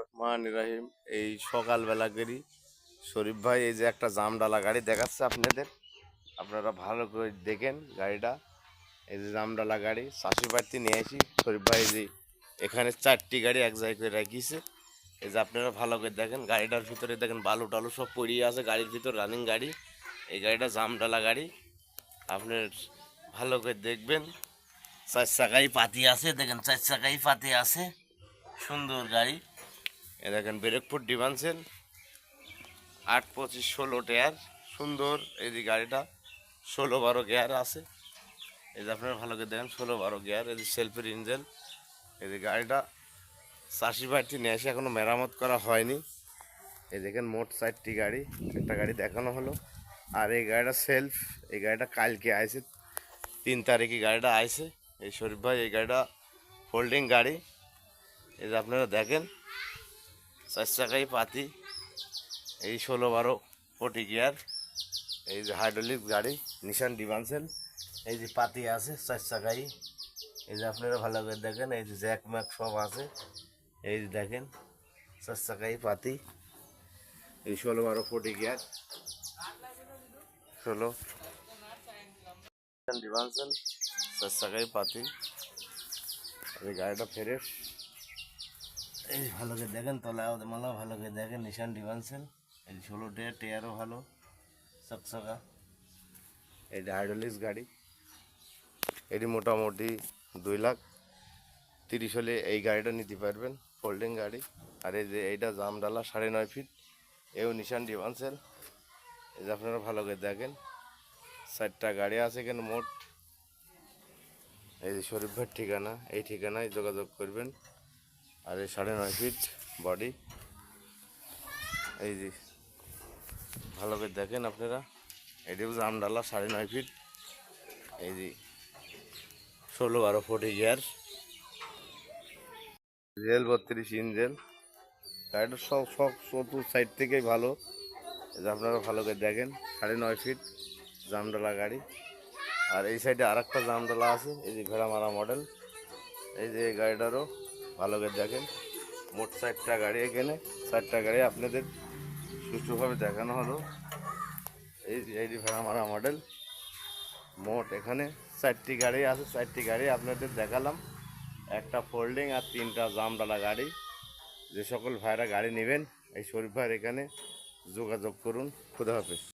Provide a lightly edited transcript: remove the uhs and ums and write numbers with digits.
রহমান রাহিম। এই সকালবেলা করি শরীফ ভাই এই যে একটা জামডালা গাড়ি দেখাচ্ছে আপনাদের, আপনারা ভালো করে দেখেন গাড়িটা। এই যে জামডালা গাড়ি চাষি বাড়িতে নিয়ে আসি শরীফ ভাই, যে এখানে 4টি গাড়ি এক জায়গায় করে রাখিছে। এই যে আপনারা ভালো করে দেখেন গাড়িটার ভিতরে, দেখেন বালু টালু সব পড়িয়ে আছে গাড়ির ভিতর, রানিং গাড়ি। এই গাড়িটা জামডালা গাড়ি, আপনার ভালো করে দেখবেন। 4 চাকাই পাতি আছে, দেখেন 4 চাকাই পাতি আছে, সুন্দর গাড়ি। এ দেখেন ব্রেকফুট ডিভান্সেল 8-25-16 টায়ার, সুন্দর। এই যে গাড়িটা 16-12 গিয়ার আছে। এই যে আপনারা ভালো করে দেখেন 16-12 গিয়ার। এই যে সেলফের ইঞ্জিন। এই যে গাড়িটা চাষি বাড়িতে নিয়ে এসে এখনো মেরামত করা হয়নি। এই দেখেন মোট 4টি গাড়ি, একটা গাড়ি দেখানো হলো। আর এই গাড়িটা সেলফ, এই গাড়িটা কালকে আইছে, 3 তারিখে গাড়িটা আইছে। এই শরীফ ভাই এই গাড়িটা ফোল্ডিং গাড়ি। এই যে আপনারা দেখেন 4 চাকাই পাতি, এই 16-12 কোটি গিয়ার। এই যে হাইড্রোলিক গাড়ি নিশান ডিভান্সেল। এই যে পাতি আছে 4 চাকাই। এই যে আপনারা ভালো করে দেখেন, এই যে জ্যাক ম্যাক সব আছে। এই যে দেখেন 4 চাকাই পাতি, এই 16-12 কোটি গিয়ার, 16 ডিভান্সেল 4 চাকাই পাতি। এই গাড়িটা ফ্রেশ। এই ভালো করে দেখেন তলায় মালা, ভালো করে দেখেন নিশান ডিভান্সেল। এই 16 টায়ার, টায়ারও ভালো চকচকা। এই হাইড্রোলিক্স গাড়ি, এটি মোটামুটি 2,30,000 হলে এই গাড়িটা নিতে পারবেন, ফোল্ডিং গাড়ি। আর এই যে এইটা জামডালা 9.5 ফিট, এও নিশান ডিভান্সেল। এই যে আপনারা ভালো করে দেখেন 4টা গাড়ি আছে এখানে মোট। এই যে শরীফ ভাইয়ের ঠিকানা, এই ঠিকানায় যোগাযোগ করবেন। আর এই 9.5 ফিট বডি। এই যে ভালো করে দেখেন আপনারা, এটিও জামডালা 9.5 ফিট। এই যে 16-12 ফুট গিয়ার, জেল 32 ইঞ্জেল। গাড়িটা সব সব চতুর সাইড থেকেই ভালো। এই যে আপনারা ভালো করে দেখেন 9.5 ফিট জামডালা গাড়ি। আর এই সাইডে আর একটা জামডালা আছে, এই যে ভেড়ামারা মডেল। এই যে এই গাড়িটারও ভালো করে দেখেন। মোট 4টা গাড়ি এখানে, 4টা গাড়ি আপনাদের সুষ্ঠুভাবে দেখানো হলো। এই যে ভেড়ামারা মডেল। মোট এখানে 4টি গাড়ি আছে, 4টি গাড়ি আপনাদের দেখালাম। একটা ফোল্ডিং আর 3টা জামডালা গাড়ি। যে সকল ভাইরা গাড়ি নেবেন এই শরীফ ভাইয়ের এখানে যোগাযোগ করুন। খুদা হাফেজ।